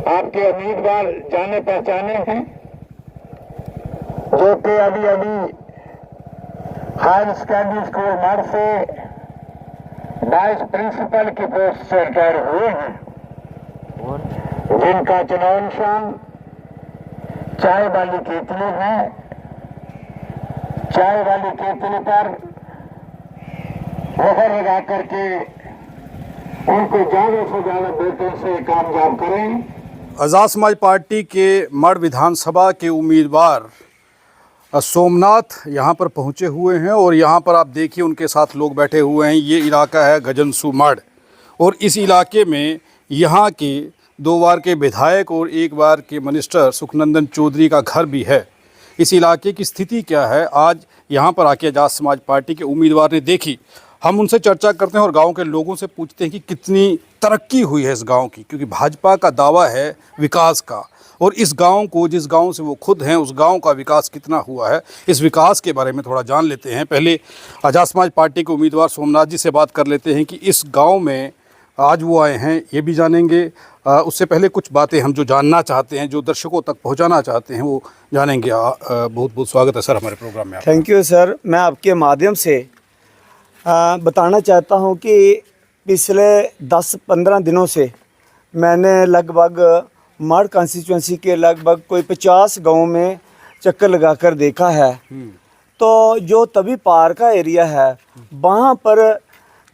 आपके उम्मीदवार जाने पहचाने हैं, जो कि अभी हायर सेकेंडरी स्कूल मठ से वाइस प्रिंसिपल की पोस्ट से रिटायर हुए हैं, जिनका चुनाव निशान चाय वाली केतली है। चाय वाली केतली पर मोहर लगा करके उनको ज्यादा से ज्यादा वोटों से कामयाब करें। आज़ाद समाज पार्टी के मढ़ विधानसभा के उम्मीदवार सोमनाथ यहाँ पर पहुँचे हुए हैं और यहाँ पर आप देखिए उनके साथ लोग बैठे हुए हैं। ये इलाका है गजनसू मढ़ और इस इलाके में यहाँ के 2 बार के विधायक और 1 बार के मिनिस्टर सुखनंदन चौधरी का घर भी है। इस इलाके की स्थिति क्या है आज यहाँ पर आके आज़ाद समाज पार्टी के उम्मीदवार ने देखी। हम उनसे चर्चा करते हैं और गांव के लोगों से पूछते हैं कि कितनी तरक्की हुई है इस गांव की, क्योंकि भाजपा का दावा है विकास का और इस गांव को, जिस गांव से वो खुद हैं, उस गांव का विकास कितना हुआ है, इस विकास के बारे में थोड़ा जान लेते हैं। पहले आज़ाद समाज पार्टी के उम्मीदवार सोमनाथ जी से बात कर लेते हैं कि इस गाँव में आज वो आए हैं, ये भी जानेंगे। उससे पहले कुछ बातें हम जो जानना चाहते हैं, जो दर्शकों तक पहुंचाना चाहते हैं, वो जानेंगे। बहुत बहुत स्वागत है सर हमारे प्रोग्राम में। Thank you sir. मैं आपके माध्यम से बताना चाहता हूं कि पिछले 10-15 दिनों से मैंने लगभग मढ़ कॉन्स्टिट्यूंसी के लगभग कोई 50 गाँव में चक्कर लगाकर देखा है। तो जो तभी पार का एरिया है, वहाँ पर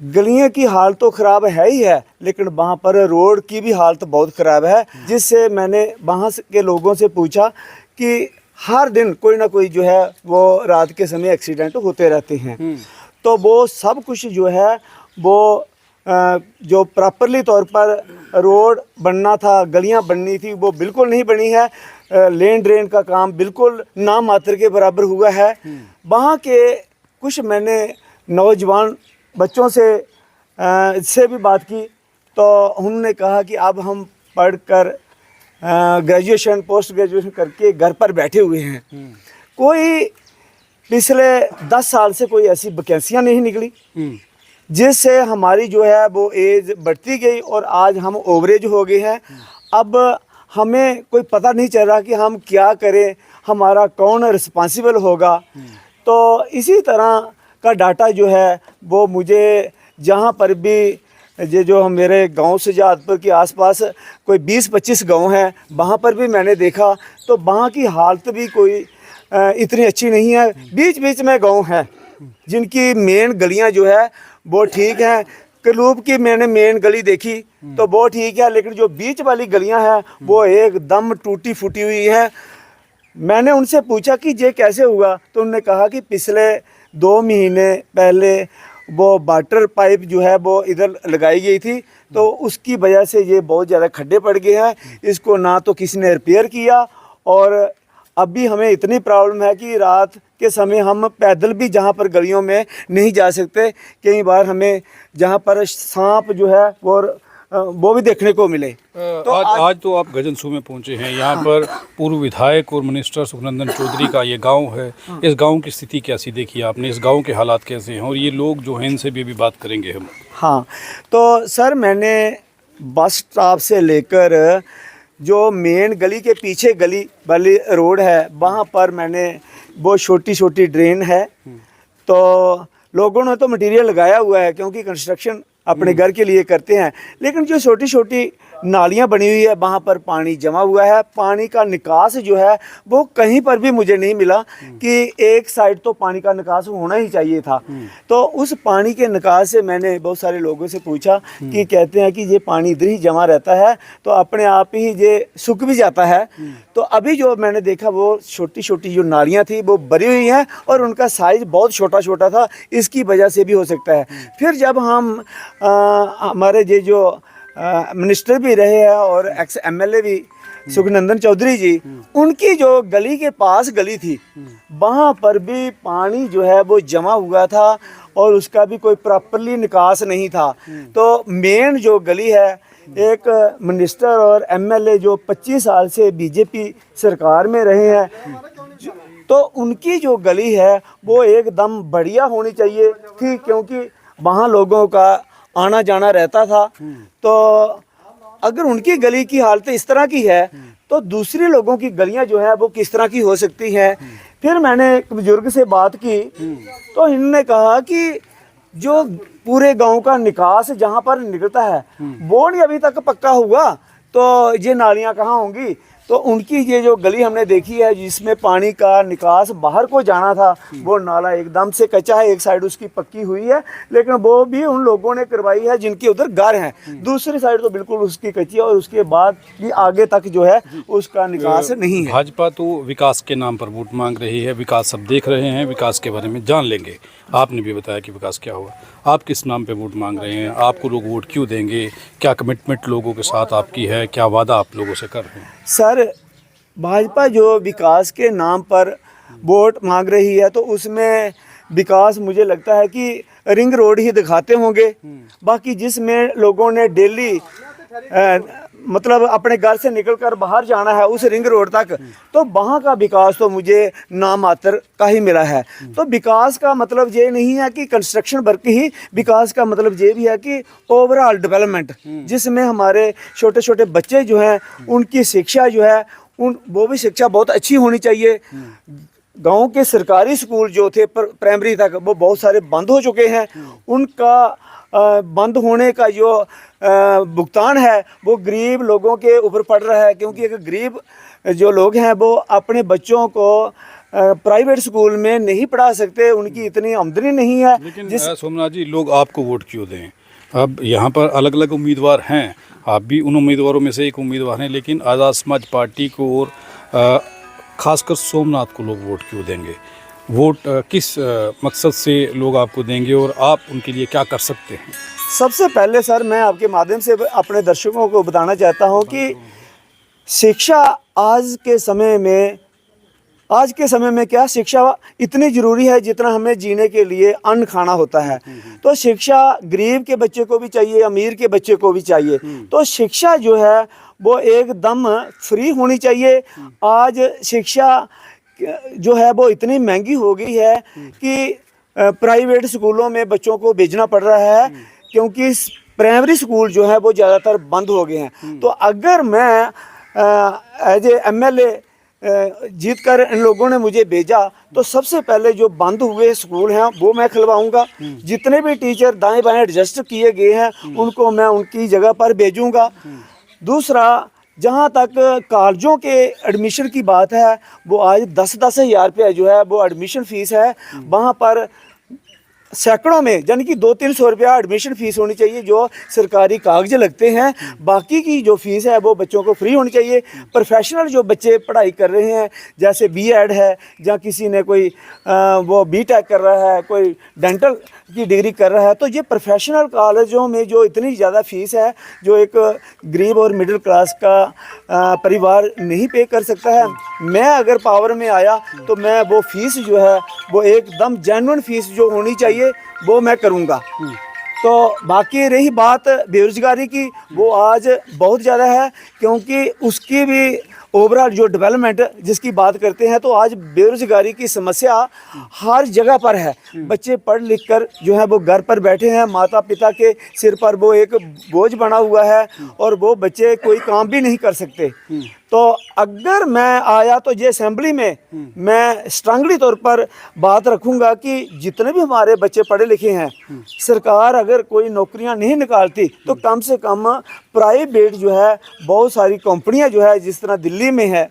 गलियों की हालत तो ख़राब है ही है, लेकिन वहाँ पर रोड की भी हालत बहुत ख़राब है, जिससे मैंने वहाँ के लोगों से पूछा कि हर दिन कोई ना कोई जो है वो रात के समय एक्सीडेंट होते रहते हैं। तो वो सब कुछ जो है वो जो प्रॉपरली तौर पर रोड बनना था, गलियाँ बननी थी, वो बिल्कुल नहीं बनी है। लेन ड्रेन का काम बिल्कुल नाम मात्र के बराबर हुआ है। वहाँ के कुछ मैंने नौजवान बच्चों से भी बात की, तो उन्होंने कहा कि अब हम पढ़कर ग्रेजुएशन, पोस्ट ग्रेजुएशन करके घर पर बैठे हुए हैं। कोई पिछले 10 साल से कोई ऐसी वैकेंसियाँ नहीं निकली, जिससे हमारी जो है वो एज बढ़ती गई और आज हम ओवरेज हो गए हैं। अब हमें कोई पता नहीं चल रहा कि हम क्या करें, हमारा कौन रिस्पॉन्सिबल होगा। तो इसी तरह का डाटा जो है वो मुझे जहाँ पर भी ये जो हम मेरे गांव से जादपुर के आसपास कोई 20-25 गांव हैं, वहाँ पर भी मैंने देखा तो वहाँ की हालत भी कोई इतनी अच्छी नहीं है। बीच बीच में गांव हैं जिनकी मेन गलियाँ जो है वो ठीक हैं। कलूब की मैंने मेन गली देखी तो वो ठीक है, लेकिन जो बीच वाली गलियाँ हैं वो एकदम टूटी फूटी हुई हैं। मैंने उनसे पूछा कि ये कैसे हुआ, तो उन्होंने कहा कि पिछले 2 महीने पहले वो वाटर पाइप जो है वो इधर लगाई गई थी, तो उसकी वजह से ये बहुत ज़्यादा खड्डे पड़ गए हैं। इसको ना तो किसी ने रिपेयर किया और अभी हमें इतनी प्रॉब्लम है कि रात के समय हम पैदल भी जहाँ पर गलियों में नहीं जा सकते। कई बार हमें जहाँ पर सांप जो है वो भी देखने को मिले। तो आज तो आप गजनसू में पहुंचे हैं। यहाँ पर पूर्व विधायक और मिनिस्टर सुखनंदन चौधरी का ये गांव है। इस गांव की स्थिति कैसी देखी आपने? इस गांव के हालात कैसे हैं और ये लोग जो हैं इनसे भी बात करेंगे हम। हाँ, तो सर मैंने बस स्टॉप से लेकर जो मेन गली के पीछे गली वाली रोड है, वहाँ पर मैंने वो छोटी छोटी ड्रेन है, तो लोगों ने तो मटेरियल लगाया हुआ है क्योंकि कंस्ट्रक्शन अपने घर के लिए करते हैं, लेकिन जो छोटी छोटी नालियाँ बनी हुई है वहाँ पर पानी जमा हुआ है। पानी का निकास जो है वो कहीं पर भी मुझे नहीं मिला कि एक साइड तो पानी का निकास होना ही चाहिए था। तो उस पानी के निकास से मैंने बहुत सारे लोगों से पूछा कि कहते हैं कि ये पानी इधर ही जमा रहता है तो अपने आप ही ये सूख भी जाता है। तो अभी जो मैंने देखा वो छोटी छोटी जो नालियाँ थी वो भरी हुई हैं और उनका साइज़ बहुत छोटा छोटा था, इसकी वजह से भी हो सकता है। फिर जब हम हमारे ये जो मिनिस्टर भी रहे हैं और एक्स एमएलए भी सुखनंदन चौधरी जी, उनकी जो गली के पास गली थी वहाँ पर भी पानी जो है वो जमा हुआ था और उसका भी कोई प्रॉपरली निकास नहीं था। तो मेन जो गली है, एक मिनिस्टर और एमएलए जो 25 साल से बीजेपी सरकार में रहे हैं, तो उनकी जो गली है वो एकदम बढ़िया होनी चाहिए थी, क्योंकि वहाँ लोगों का आना जाना रहता था। तो अगर उनकी गली की हालत इस तरह की है तो दूसरे लोगों की गलियां जो है वो किस तरह की हो सकती हैं। फिर मैंने एक बुजुर्ग से बात की तो इन्होंने कहा कि जो पूरे गांव का निकास जहां पर निकलता है वो नहीं अभी तक पक्का हुआ तो ये नालियां कहाँ होंगी। तो उनकी ये जो गली हमने देखी है जिसमें पानी का निकास बाहर को जाना था वो नाला एकदम से कच्चा है, एक साइड उसकी पक्की हुई है लेकिन वो भी उन लोगों ने करवाई है जिनके उधर घर हैं, दूसरी साइड तो बिल्कुल उसकी कच्ची है और उसके बाद भी आगे तक जो है उसका निकास नहीं है। भाजपा तो विकास के नाम पर वोट मांग रही है, विकास सब देख रहे हैं, विकास के बारे में जान लेंगे। आपने भी बताया कि विकास क्या हुआ, आप किस नाम पे वोट मांग रहे हैं, आपको लोग वोट क्यों देंगे, क्या कमिटमेंट लोगों के साथ आपकी है, क्या वादा आप लोगों से कर रहे हैं? सर भाजपा जो विकास के नाम पर वोट मांग रही है तो उसमें विकास मुझे लगता है कि रिंग रोड ही दिखाते होंगे, बाकी जिसमें लोगों ने डेली मतलब अपने घर से निकलकर बाहर जाना है उस रिंग रोड तक, तो वहाँ का विकास तो मुझे नामात्र का ही मिला है। तो विकास का मतलब ये नहीं है कि कंस्ट्रक्शन वर्क ही, विकास का मतलब ये भी है कि ओवरऑल डेवलपमेंट, जिसमें हमारे छोटे छोटे बच्चे जो हैं उनकी शिक्षा जो है वो भी शिक्षा बहुत अच्छी होनी चाहिए। गांव के सरकारी स्कूल जो थे प्राइमरी तक वो बहुत सारे बंद हो चुके हैं, उनका बंद होने का जो भुगतान है वो गरीब लोगों के ऊपर पड़ रहा है, क्योंकि एक गरीब जो लोग हैं वो अपने बच्चों को प्राइवेट स्कूल में नहीं पढ़ा सकते, उनकी इतनी आमदनी नहीं है। लेकिन सोमनाथ जी, लोग आपको वोट क्यों दें? अब यहाँ पर अलग अलग उम्मीदवार हैं, आप भी उन उम्मीदवारों में से एक उम्मीदवार हैं, लेकिन आज़ाद समाज पार्टी को और ख़ासकर सोमनाथ को लोग वोट क्यों देंगे? वोट किस मकसद से लोग आपको देंगे और आप उनके लिए क्या कर सकते हैं? सबसे पहले सर मैं आपके माध्यम से अपने दर्शकों को बताना चाहता हूं कि शिक्षा आज के समय में क्या शिक्षा इतनी ज़रूरी है जितना हमें जीने के लिए अन्न खाना होता है। तो शिक्षा गरीब के बच्चे को भी चाहिए, अमीर के बच्चे को भी चाहिए। तो शिक्षा जो है वो एकदम फ्री होनी चाहिए। आज शिक्षा जो है वो इतनी महंगी हो गई है कि प्राइवेट स्कूलों में बच्चों को भेजना पड़ रहा है, क्योंकि प्राइमरी स्कूल जो है वो ज़्यादातर बंद हो गए हैं। तो अगर मैं एज ए MLA जीत कर इन लोगों ने मुझे भेजा तो सबसे पहले जो बंद हुए स्कूल हैं वो मैं खुलवाऊंगा। जितने भी टीचर दाएं बाएं एडजस्ट किए गए हैं उनको मैं उनकी जगह पर भेजूंगा। दूसरा, जहाँ तक कॉलेजों के एडमिशन की बात है वो आज 10-10 हज़ार रुपये जो है वो एडमिशन फ़ीस है। वहाँ पर सैकड़ों में यानी कि 200-300 रुपया एडमिशन फ़ीस होनी चाहिए जो सरकारी कागज लगते हैं। बाकी की जो फ़ीस है वो बच्चों को फ्री होनी चाहिए। प्रोफेशनल जो बच्चे पढ़ाई कर रहे हैं जैसे B.Ed है, या किसी ने कोई वो B.Tech कर रहा है, कोई डेंटल की डिग्री कर रहा है, तो ये प्रोफेशनल कॉलेजों में जो इतनी ज़्यादा फ़ीस है जो एक गरीब और मिडिल क्लास का परिवार नहीं पे कर सकता है। मैं अगर पावर में आया तो मैं वो फ़ीस जो है वो एकदम जेन्युइन फ़ीस जो होनी चाहिए वो मैं करूँगा। तो बाकी रही बात बेरोज़गारी की, वो आज बहुत ज़्यादा है, क्योंकि उसकी भी ओवरऑल जो डेवलपमेंट जिसकी बात करते हैं तो आज बेरोज़गारी की समस्या हर जगह पर है। बच्चे पढ़ लिख कर जो है वो घर पर बैठे हैं, माता पिता के सिर पर वो एक बोझ बना हुआ है और वो बच्चे कोई काम भी नहीं कर सकते। तो अगर मैं आया तो ये असेंबली में मैं स्ट्रांगली तौर पर बात रखूंगा कि जितने भी हमारे बच्चे पढ़े लिखे हैं, सरकार अगर कोई नौकरियां नहीं निकालती तो कम से कम प्राइवेट जो है बहुत सारी कंपनियां जो है जिस तरह दिल्ली में है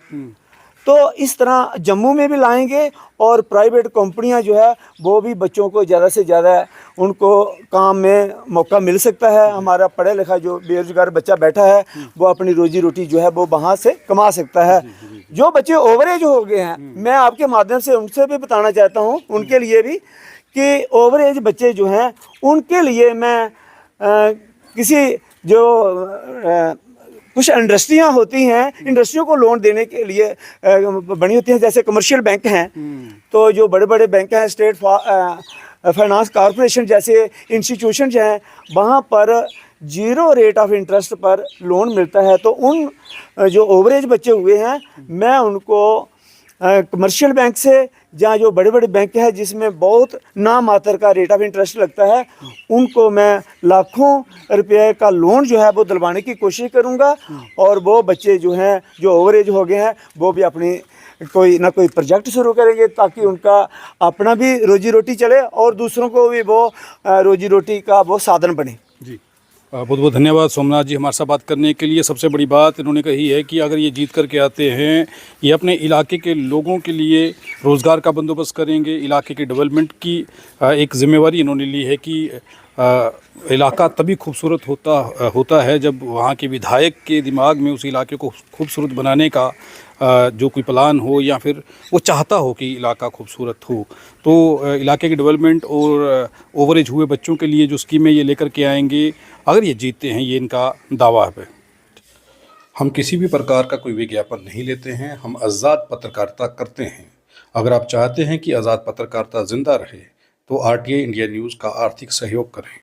तो इस तरह जम्मू में भी लाएंगे और प्राइवेट कंपनियां जो है वो भी बच्चों को ज़्यादा से ज़्यादा उनको काम में मौका मिल सकता है। हमारा पढ़ा लिखा जो बेरोजगार बच्चा बैठा है वो अपनी रोजी रोटी जो है वो वहाँ से कमा सकता है। जो बच्चे ओवरेज हो गए हैं मैं आपके माध्यम से उनसे भी बताना चाहता हूँ, उनके लिए भी कि ओवरेज बच्चे जो हैं उनके लिए मैं किसी जो कुछ इंडस्ट्रियां होती हैं, इंडस्ट्रियों को लोन देने के लिए बनी होती हैं, जैसे कमर्शियल बैंक हैं। तो जो बड़े बड़े बैंक हैं, स्टेट फाइनेंस कॉरपोरेशन जैसे इंस्टीट्यूशन हैं, वहाँ पर 0 रेट ऑफ इंटरेस्ट पर लोन मिलता है। तो उन जो ओवरेज बच्चे हुए हैं मैं उनको कमर्शियल बैंक से, जहाँ जो बड़े बड़े बैंक हैं जिसमें बहुत नाम मात्र का रेट ऑफ इंटरेस्ट लगता है, उनको मैं लाखों रुपए का लोन जो है वो दिलवाने की कोशिश करूँगा। और वो बच्चे जो हैं जो ओवर एज हो गए हैं वो भी अपनी कोई ना कोई प्रोजेक्ट शुरू करेंगे ताकि उनका अपना भी रोजी रोटी चले और दूसरों को भी वो रोजी रोटी का वो साधन बने। जी, बहुत बहुत धन्यवाद सोमनाथ जी हमारे साथ बात करने के लिए। सबसे बड़ी बात इन्होंने कही है कि अगर ये जीत करके आते हैं, ये अपने इलाके के लोगों के लिए रोज़गार का बंदोबस्त करेंगे, इलाके के डेवलपमेंट की एक जिम्मेवारी इन्होंने ली है कि इलाका तभी खूबसूरत होता है जब वहाँ के विधायक के दिमाग में उस इलाके को खूबसूरत बनाने का जो कोई प्लान हो या फिर वो चाहता हो कि इलाका खूबसूरत हो। तो इलाके के डेवलपमेंट और ओवरेज हुए बच्चों के लिए जो स्कीमें ये लेकर के आएंगे, अगर ये जीतते हैं, ये इनका दावा है। हम किसी भी प्रकार का कोई विज्ञापन नहीं लेते हैं, हम आज़ाद पत्रकारिता करते हैं। अगर आप चाहते हैं कि आज़ाद पत्रकारिता ज़िंदा रहे तो RTI इंडिया न्यूज़ का आर्थिक सहयोग करें।